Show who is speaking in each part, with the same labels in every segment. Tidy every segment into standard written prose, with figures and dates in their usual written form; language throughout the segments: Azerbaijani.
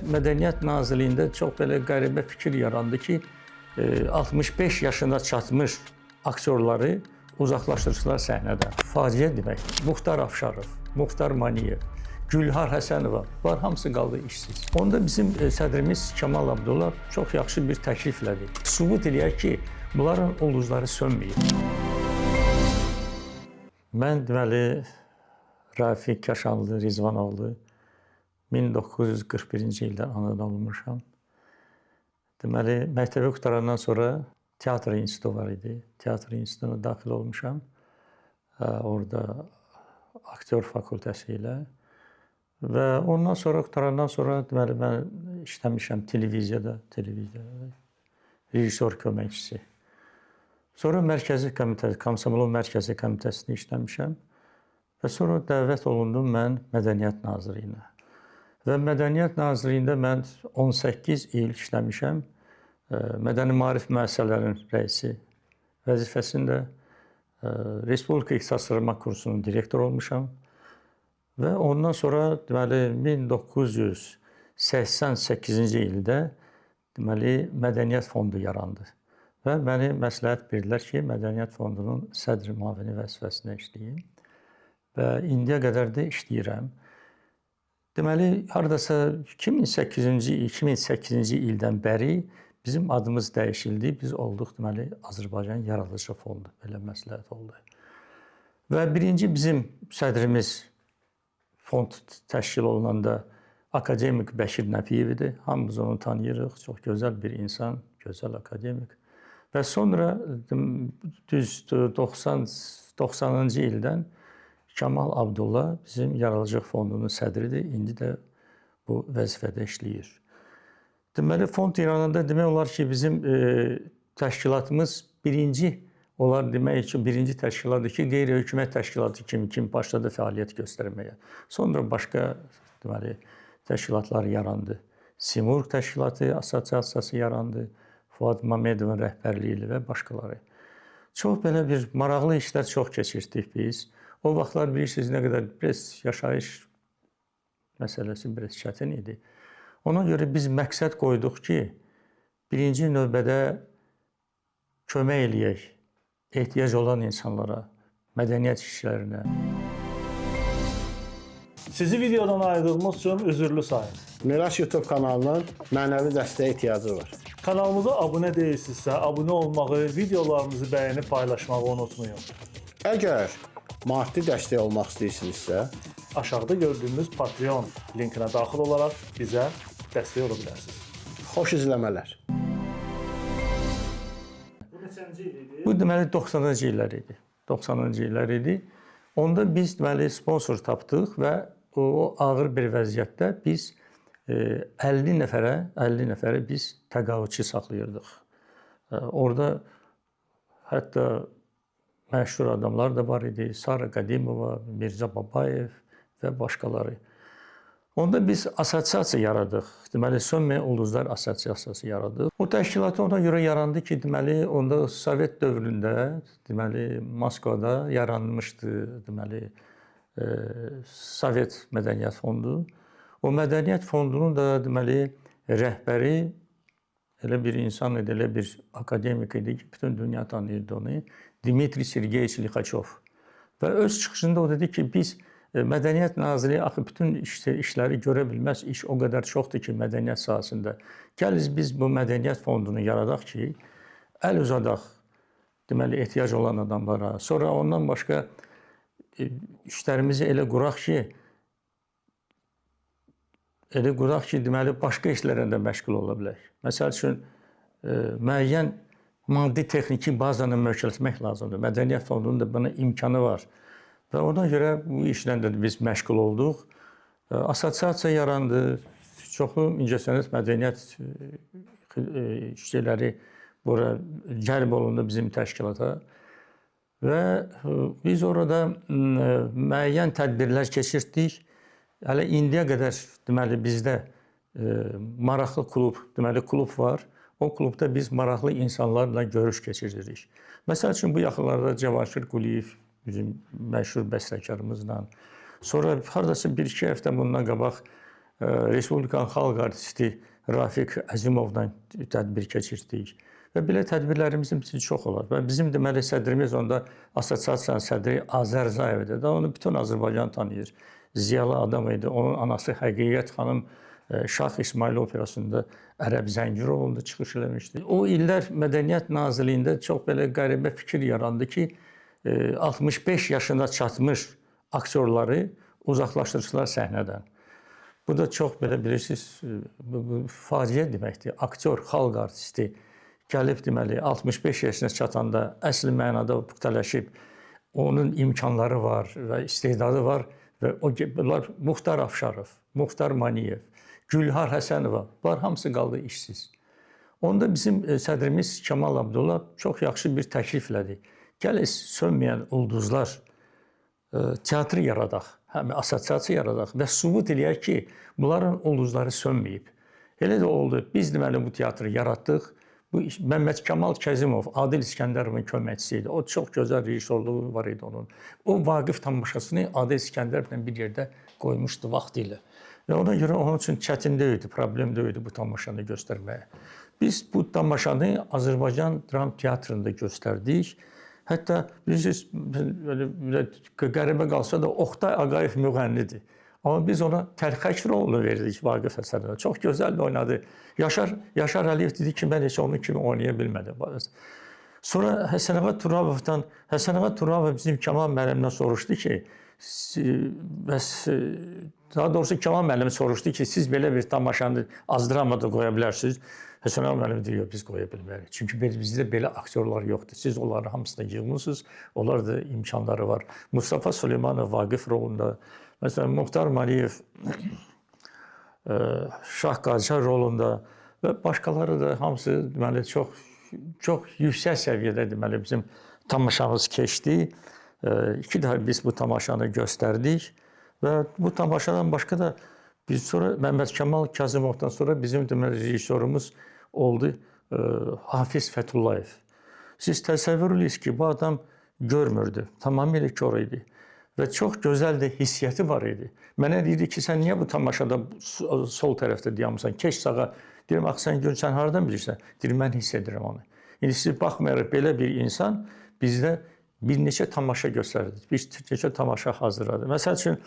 Speaker 1: Mədəniyyət Nazirliyində çox belə qəribə fikir yarandı ki, 65 yaşına çatmış aktyorları uzaqlaşdırırlar səhnədən. Faciə demək. Muxtar Afşarov, Muxtar Maniyev, Gülhar Həsənova var, hamısı qaldı işsiz. Onda bizim sədrimiz Kamal Abdulla çox yaxşı bir təkliflədi. Sübut eləyək ki, bunların ulduzları sönməyib. Mən deməli Rafiq Kaşanlı, Rizvanoğlu 1941-ci ildə anadan olmuşam. Deməli, məktəbi qutarandan sonra teatr institutu var idi. Teatr institutuna daxil olmuşam. Orada aktyor fakültəsi ilə. Və ondan sonra qutarandan sonra deməli mən işləmişəm televiziyada, rejissor köməkçisi. Sonra Mərkəzi Komitə, Komsomolun Mərkəzi Komitəsində işləmişəm. Və sonra dəvət olundum mən Mədəniyyət Nazirliyinə. Və Mədəniyyət Nazirliyində mən 18 il işləmişəm. Mədəni maarif müəssisələrinin rəisi vəzifəsində Respublika İxtisaslaşdırma kursunun direktor olmuşam. Və ondan sonra deməli 1988-ci ildə deməli Mədəniyyət Fondu yarandı. Və məni məsləhət bildilər ki, Mədəniyyət Fondunun sədr müavini vəzifəsində işləyim. Və indiyə qədər də işləyirəm. Deməli, haradasa 2008-ci ildən bəri bizim adımız dəyişildi. Biz olduq deməli Azərbaycan Yaradıcı Fondu. Belə məsləhət oldu. Və birinci bizim sədrimiz fond təşkil olunanda akademik Bəşir Nəbiyev idi. Hamımız onu tanıyırıq. Çox gözəl bir insan, gözəl akademik. Və sonra düz 90-cı ildən Kamal Abdulla bizim Yaradıcılıq Fondunun sədridir. İndi də bu vəzifədə işləyir. Deməli, fond yarananda demək olar ki, bizim təşkilatımız birinci təşkilatdır ki, qeyri-hökumət təşkilatı kimi başladı fəaliyyət göstərməyə. Sonra başqa deməli, təşkilatlar yarandı. Simurq təşkilatı, assosiasiyası yarandı. Fuad Mamedovun rəhbərliyi ilə və başqaları. Çox belə bir maraqlı işlər çox keçirdik biz. O vaxtlar bilirsiniz nə qədər yaşayış məsələsi biraz çətin idi. Ona görə biz məqsəd qoyduq ki, birinci növbədə kömək eləyək ehtiyac olan insanlara, mədəniyyət işçilərinə.
Speaker 2: Sizi videodan ayırdığımız üçün üzürlü sayın.
Speaker 3: Miraç YouTube kanalının mənəvi dəstəyə ehtiyacı var.
Speaker 2: Kanalımıza abunə deyilsinizsə, abunə olmağı, videolarımızı bəyənib paylaşmağı unutmayın.
Speaker 3: Əgər maddi dəstək olmaq istəyirsinizsə,
Speaker 2: aşağıda gördüyümüz Patreon linkinə daxil olaraq bizə dəstək ola bilərsiniz.
Speaker 3: xoş izləmələr.
Speaker 2: Bu neçənci il idi?
Speaker 1: Bu deməli 90-cı illər idi. 90-cı illər idi. Onda biz deməli sponsor tapdıq və o ağır bir vəziyyətdə biz 50 nəfərə biz təqaüdçü saxlayırdıq. Orada hətta məşhur adamlar da var idi. Sara Qadimova, Mirzə Babayev və başqaları. Onda biz assosiasiya yaradıq. Deməli, Sönməyən Ulduzlar Assosiasiyası yaradıq. O təşkilatı ona görə yarandı ki, deməli, onda Sovet dövründə, deməli, Moskvada yaranmışdı, deməli, Sovet Mədəniyyət Fondu. O Mədəniyyət Fondunun da, deməli, rəhbəri elə bir insan idi, elə bir akademik idi ki, bütün dünya tanıyırdı onu. Dmitri Sergeyeviç Lixaçov. Və öz çıxışında o dedi ki, biz Mədəniyyət Nazirliyi axı bütün işləri görə bilməz, iş o qədər çoxdur ki, mədəniyyət sahəsində. Gəliz biz bu Mədəniyyət Fondunu yaradaq ki, əl uzadaq, deməli, ehtiyac olan adamlara. Sonra ondan başqa işlərimizi elə quraq ki, deməli, başqa işlərlə də məşğul ola bilək. Məsəl üçün, müəyyən maddi texniki bazanı möhkəmlətmək lazımdır. Mədəniyyət Fondunun da buna imkanı var. Və ona görə bu işlə də biz məşğul olduq. Assosiasiya yarandı. Çoxlu incəsənət mədəniyyət işçiləri bura cəlb olundu bizim təşkilata. Və biz orada müəyyən tədbirlər keçirdik. Hələ indiyə qədər deməli bizdə maraqlı klub var. O klubda biz maraqlı insanlarla görüş keçiririk. Məsəl üçün bu yaxınlarda Cəvahir Quliyev bizim məşhur bəstəkarımızla. Sonra haradasa 1-2 həftə bundan qabaq Respublikanın xalq artisti Rafiq Əzimovla tədbir keçirdik. Və belə tədbirlərimizin çox olar. Və bizim deməli sədrimiz onda assosiasiyanın sədri Azər Zayev idi. Onu bütün Azərbaycan tanıyır. Ziyalı adam idi. Onun anası Həqiqət xanım Şah İsmail operasında Ərəb Zəngirovunda çıxış eləmişdi. O illər Mədəniyyət Nazirliyində çox belə qəribə fikir yarandı ki, 65 yaşına çatmış aktyorları uzaqlaşdırırlar səhnədən. Bu da çox belə bilirsiniz, faciə deməkdir. Aktyor, xalq artisti gəlib deməli 65 yaşına çatanda əsl mənada puxtalaşıb, onun imkanları var və istedadı var və bunlar Muxtar Afşarov, Muxtar Maniyev, Gülhar Həsənova, bunlar hamısı qaldı işsiz. Onda bizim sədrimiz Kemal Abdullah çox yaxşı bir təkliflədi. Gəl sönməyən ulduzlar teatrı yaradaq, həm assosiasiya yaradaq və sübut eləyək ki, bunların ulduzları sönməyib. Elə də oldu. Biz deməli bu teatrı yaratdıq. Bu Məmməd Kamal Kəzimov, Adil İskəndərovun köməkçisi idi. O çox gözəl rejissorluğu var idi onun. O Vaqif tamaşasını Adil İskəndərovla bir yerdə qoymuşdu vaxtilə. Və ona görə onun üçün çətin deyildi, problem deyildi bu tamaşanı göstərməyə. Biz bu tamaşanı Azərbaycan Dram Teatrında göstərdik. Hətta bilirsiniz, qəribə qalsa da Oqtay Ağayev müğənnidir. Amma biz ona Təlxəkiroğlu verdik Vaqif Həsənova. Çox gözəl oynadı. Yaşar Əliyev dedi ki, mən heç onun kimi oynaya bilmədim. Sonra Həsənova Turabov bizim Kemal müəllimdən soruşdu ki, daha doğrusu Kemal müəllim soruşdu ki, siz belə bir tamaşanı azdramada qoya bilərsiniz. Həsənov müəllim deyir, biz qoya bilmərik. Çünki bizdə belə aktyorlar yoxdur. Siz onları hamısına yığmısınız, onlar da imkanları var. Mustafa Süleymanov Vaqif rolunda, məsələn, Muxtar Maniyev Şah Qacar rolunda və başqaları da hamısı deməli çox yüksək səviyyədə deməli bizim tamaşamız keçdi. 2 dəfə biz bu tamaşanı göstərdik və bu tamaşadan başqa da biz sonra Məmməd Kamal Kəzimovdan sonra bizim deməli rejissorumuz oldu Hafiz Fəthullayev. Siz təsəvvür edirsiniz ki, bu adam görmürdü, tamamilə kör idi. Və çox gözəl də hissiyyəti var idi. Mənə deyirdi ki, sən niyə bu tamaşada sol tərəfdə dayanmısan? Keç sağa. Deyirəm, axı sən gör, sən hardan bilirsən? Deyirəm, mən hiss edirəm onu. İndi siz baxmayaraq belə bir insan bizdə bir neçə tamaşa göstərdi. Bir neçə tamaşa hazırladı. Məsəl üçün,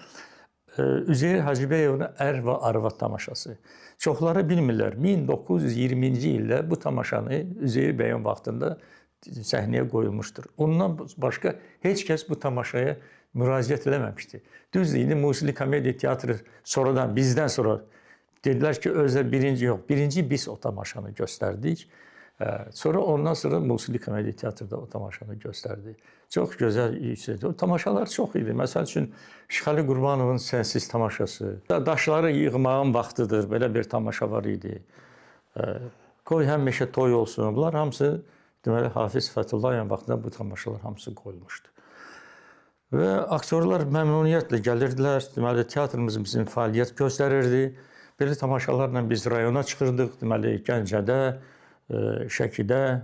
Speaker 1: Üzeyir Hacıbəyovun Ər və Arvad tamaşası. Çoxları bilmirlər, 1920-ci ildə bu tamaşanı Üzeyir bəyin vaxtında səhnəyə qoyulmuşdur. Ondan başqa heç kəs bu tamaşaya müraciət eləməmişdi. Düzdür, indi musiqili komediya teatrı sonradan, bizdən sonra dedilər ki, özdə birinci biz o tamaşanı göstərdik. Sonra ondan sonra musiqili komediya teatrda o tamaşanı göstərdi. Çox gözəl idi. O tamaşalar çox idi. Məsəl üçün, Şıxəli Qurbanovun Sənsiz tamaşası, Daşları yığmağın vaxtıdır, belə bir tamaşa var idi. Qoy həmişə toy olsun. Bunlar hamısı, deməli, Hafiz Fətullayevin vaxtında bu tamaşalar hamısı qoyulmuşdu. Və aktyorlar məmnuniyyətlə gəlirdilər. Deməli, teatrımız bizim fəaliyyət göstərirdi. Belə tamaşalarla biz rayona çıxırdıq. Deməli, Gəncədə, Şəkidə,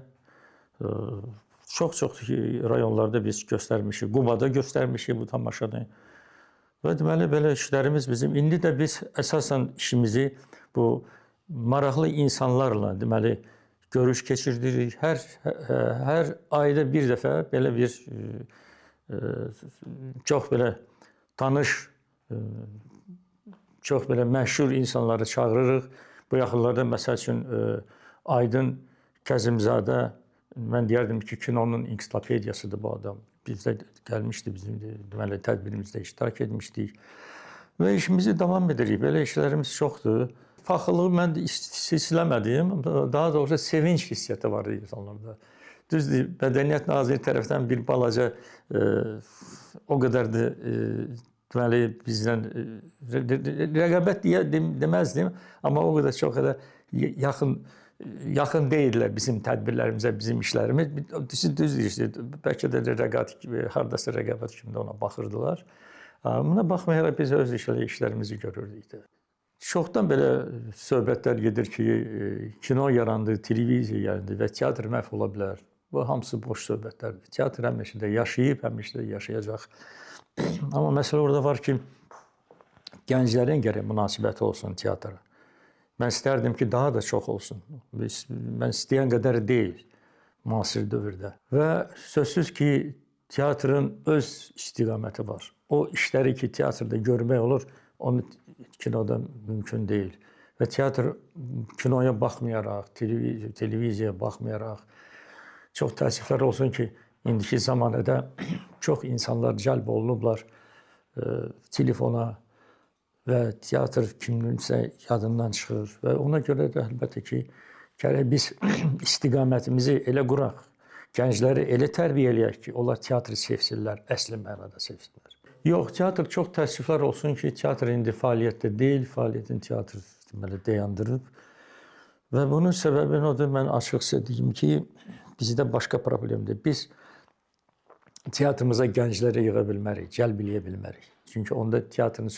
Speaker 1: çox-çox rayonlarda biz göstərmişik. Qubada göstərmişik bu tamaşanı. Və deməli, belə işlərimiz bizim. İndi də biz əsasən işimizi bu maraqlı insanlarla, deməli, görüş keçirdirik. Hər ayda bir dəfə belə bir çox belə tanış, çox belə məşhur insanları çağırırıq. Bu yaxınlarda məsəl üçün Aydın Kəzimzadə, mən deyərdim ki, kinonun ensiklopediyasıdır bu adam. Bizdə gəlmişdi, bizim deməli tədbirimizdə iştirak etmişdik. Və işimizi davam edirik. Belə işlərimiz çoxdur. Faxırlığı mən istəmədim, daha doğrusu sevinç hissiyyəti var insanlarda. Düzdür, Mədəniyyət Naziri tərəfdən bir balaca o qədər də deməli bizdən rəqabət deməzdim, amma o qədər çox da yaxın deyillər bizim tədbirlərimizə, bizim işlərimiz. Siz düz deyirsiniz, bəlkə də rəqabət kimi, hardasa rəqabət kimi də ona baxırdılar. Buna baxmayaraq biz öz işlərimizi görürdük. Çoxdan belə söhbətlər gedir ki, kino yarandı, televiziya yarandı və teatr məhv ola bilər. Bu hamısı boş söhbətlərdir. Teatr həmişə də yaşayıb, həmişə də yaşayacaq. Amma məsələ orada var ki, gənclərin gərək münasibəti olsun teatra. Mən istərdim ki, daha da çox olsun. Mən istəyən qədər deyil müasir dövrdə. Və sözsüz ki, teatrın öz istiqaməti var. O işləri ki, teatrda görmək olur, onu kinoda mümkün deyil. Və teatr kinoya baxmayaraq, televiziyaya baxmayaraq, çox təəssüflər olsun ki, indiki zamanədə çox insanlar cəlb olunublar telefona və teatr kiminsə yadından çıxır. Və ona görə də əlbəttə ki, gərək biz istiqamətimizi elə quraq, gəncləri elə tərbiyə eləyək ki, onlar teatrı sevsinlər, əsli mənada sevsinlər. Yox, teatr çox təəssüflər olsun ki, teatr indi fəaliyyətdə deyil, fəaliyyətin teatr deməli dayandırıb. Və bunun səbəbi odur, mən açıqca deyim ki, bizdə başqa problemdir. Biz teatrımıza gəncləri yığa bilmərik, cəlb eləyə bilmərik. Çünki onda teatrın,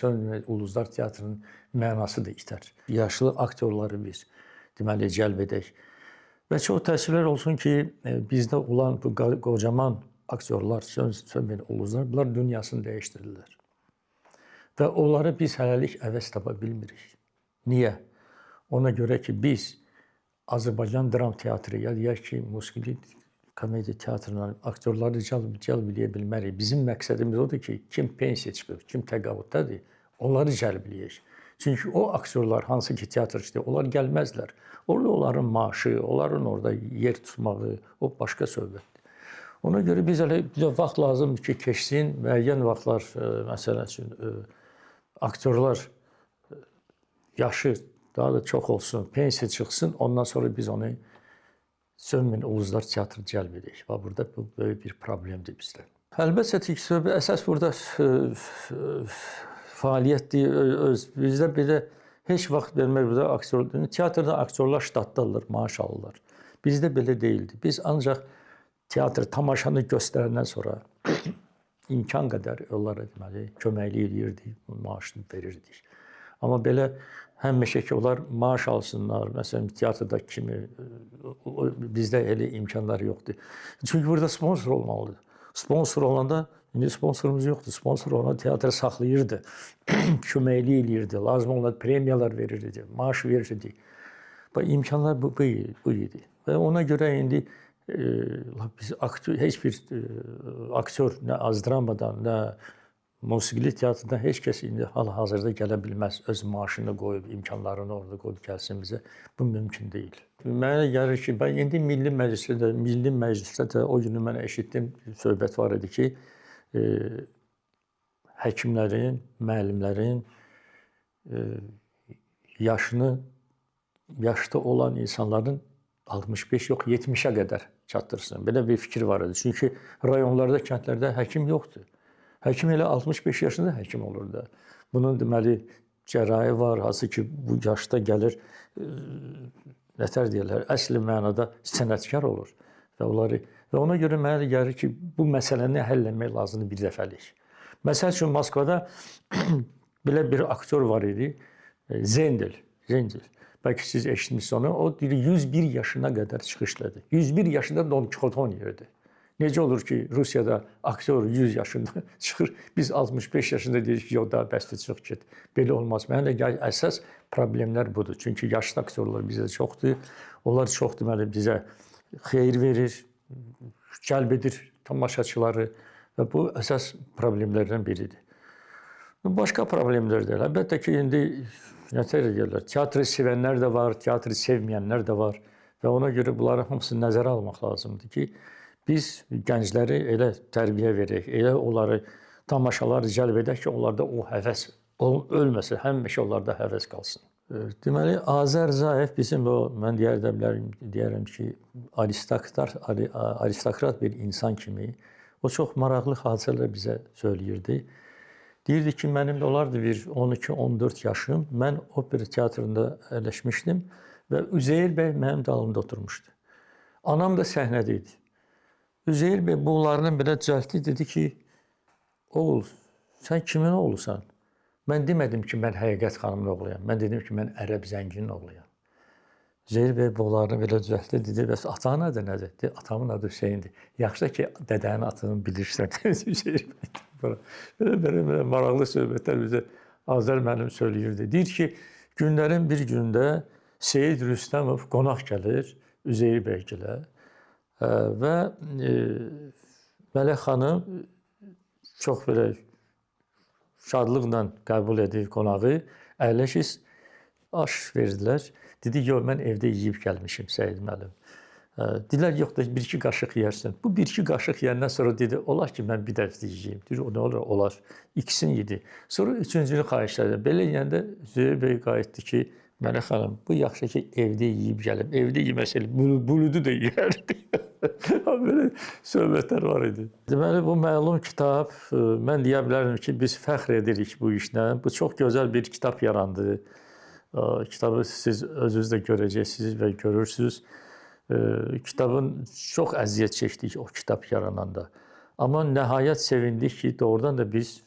Speaker 1: ulduzlar teatrının mənası da itər. Yaşlı aktyorları biz deməli cəlb edək. Və çox təəssüflər olsun ki, bizdə olan bu qocaman aktyorlar, sönməyən ulduzlar, bunlar dünyasını dəyişdirirlər. Və onları biz hələlik əvəz tapa bilmirik. Niyə? Ona görə ki, biz Azərbaycan dram teatrı, ya deyək ki, musiqili komediya teatrından aktyorları cəlb eləyə bilmərik. Bizim məqsədimiz odur ki, kim pensiya çıxır, kim təqaüddadır, onları cəlb eləyək. Çünki o aktyorlar, hansı ki teatr işləyir, onlar gəlməzlər. Orada onların maaşı, onların orada yer tutmağı, o başqa söhbətdir. Ona görə biz elə vaxt lazımdır ki, keçsin, müəyyən vaxtlar, məsəl üçün, aktyorlar yaşı daha da çox olsun, pensiya çıxsın, ondan sonra biz onu sönməyən ulduzlar teatrı cəlb edək. Və burada bu böyük bir problemdir bizdə. Əlbəttə ki, əsas burada fəaliyyətdir. Bizdə belə heç vaxt vermək burada aktyor, teatrda aktyorlar ştatdadır, maaş alırlar. Bizdə belə deyildi. Biz ancaq teatr tamaşanı göstərəndən sonra imkan qədər onlara deməli köməklik edirdik, maaşını verirdik. Amma belə həmişə ki, onlar maaş alsınlar, məsələn, teatrda kimi bizdə elə imkanlar yoxdur. Çünki burada sponsor olmalıdır. Sponsor olanda, indi sponsorumuz yoxdur. Sponsor olanda teatr saxlayırdı, köməklik edirdi, lazım olan premiyalar verirdi, maaş verirdi. Bu imkanlar bu idi. Və ona görə indi biz heç bir aktyor nə azdramadan, nə musiqili teatrdan heç kəs indi hal-hazırda gələ bilməz. Öz maaşını qoyub, imkanlarını orada qoyub gəlsin bizə. Bu mümkün deyil. Mənə gəlir ki, indi Milli Məclisdə də o günü mən eşitdim, söhbət var idi ki, həkimlərin, müəllimlərin yaşda olan insanların 65 yox, 70-ə qədər çatdırsın. Belə bir fikir var idi. Çünki rayonlarda, kəndlərdə həkim yoxdur. Həkim elə 65 yaşında həkim olur da. Bunun deməli cərrahi var, hansı ki bu yaşda gəlir, nətər deyirlər, əsli mənada sənətkar olur. Və ona görə mənə gəlir ki, bu məsələni həll etmək lazımdır bir dəfəlik. Məsəl üçün Moskvada belə bir aktyor var idi, Zendel. Bəlkə siz eşitmişsiniz onu. O 101 yaşına qədər çıxışladı. 101 yaşında Don Kixot oynayırdı. Necə olur ki, Rusiyada aktyor 100 yaşında çıxır, biz 65 yaşında deyirik ki, yox, daha bəsdir, çıx get. Belə olmaz. Mənə gəlir, əsas problemlər budur. Çünki yaşlı aktyorlar bizdə çoxdur. Onlar çox deməli bizə xeyir verir, cəlb edir tamaşaçıları və bu əsas problemlərdən biridir. Başqa problemlər də. Əlbəttə ki, indi nətər edirlər? Teatrı sevənlər də var, teatrı sevməyənlər də var və ona görə bunları hamısını nəzərə almaq lazımdır ki, biz gəncləri elə tərbiyə verək, elə onları tamaşaları cəlb edək ki, onlarda o həvəs ölməsin, həmişə onlarda həvəs qalsın. Deməli, Azər Zayev bizim o, mən deyərəm ki, aristokrat bir insan kimi o çox maraqlı hadisələr bizə söyləyirdi. Deyirdi ki, mənim olardı bir 12-14 yaşım, mən opera teatrında əyləşmişdim və Üzeyir bəy mənim dalımda oturmuşdu. Anam da səhnədə idi. Üzeyir bəy bunlarını belə düzəltdi, dedi ki, oğul, sən kimin oğlusan? Mən demədim ki, mən Həqiqət xanımın oğluyam. Mən dedim ki, mən Ərəb zənginin oğluyam. Üzeyir bəy bunlarını belə düzəltdi, dedi, bəs atanın adı nədir? Dedi, atamın adı Hüseyndir. Yaxşı ki, dədənin adını bilirsən, Üzeyir bəy. Belə maraqlı söhbətlər bizə Azər müəllim söyləyirdi. Deyir ki, günlərin bir gündə Seyid Rüstəmov qonaq gəlir Üzeyir bəygilə və Mələk xanım çox belə şadlıqla qəbul edir qonağı. Əyləşir, aş verdilər. Dedi, yox, mən evdə yeyib gəlmişim Seyid müəllim. Dedilər, yox da bir-iki qaşıq yeyərsən. Bu bir-iki qaşıq yeyəndən sonra dedi, olar ki, mən bir dəfə yeyeyim. Deyir, o nə olur? Olar. İkisini yedi. Sonra üçüncünü xahiş etdi. Belə yeyəndə Züheyr bəy qayıtdı ki, Mələk xanım, bu yaxşı ki, evdə yeyib gəlim. Evdə yeməsəydi, buludu da yeyərdi. Belə söhbətlər var idi. Deməli, bu məlum kitab, mən deyə bilərəm ki, biz fəxr edirik bu işlə. Bu çox gözəl bir kitab yarandı. Kitabı siz özünüz də görəcəksiniz və görürsünüz. Kitabın çox əziyyət çəkdik o kitab yarananda. Amma nəhayət sevindik ki, doğrudan da biz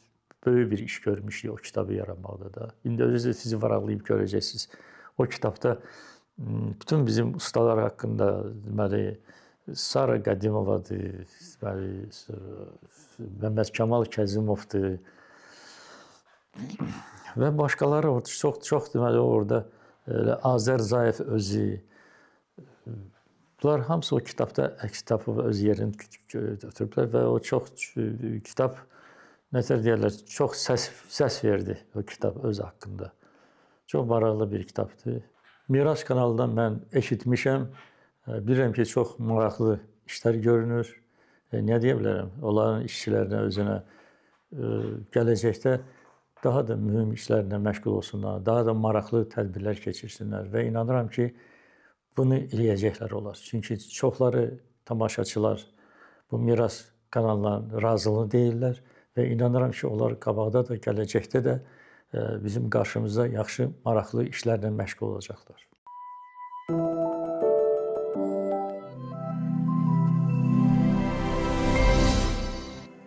Speaker 1: böyük bir iş görmüşük o kitabı yaranmaqda da. İndi özünüz sizi varaqlayıb görəcəksiniz. O kitabda bütün bizim ustalar haqqında, deməli, Sara Qədimovadır, deməli, Məmməd Kamal Kəzimovdur və başqaları çox deməli orada Azər Zayev özü. Bunlar hamısı o kitabda əks tapıb öz yerini götürüblər və o çox kitab nətər deyirlər, çox səs verdi o kitab öz haqqında. Çox maraqlı bir kitabdır. Miras kanalından mən eşitmişəm. Bilirəm ki, çox maraqlı işlər görünür. Nə deyə bilərəm? Onların işçilərinə, özünə gələcəkdə daha da mühüm işlərlə məşğul olsunlar, daha da maraqlı tədbirlər keçirsinlər və inanıram ki, bunu eləyəcəklər olar. Çünki çoxları tamaşaçılar bu Miras kanallarının razılığını deyirlər və inanıram ki, onlar qabaqda da, gələcəkdə də bizim qarşımızda yaxşı, maraqlı işlərlə məşğul olacaqlar.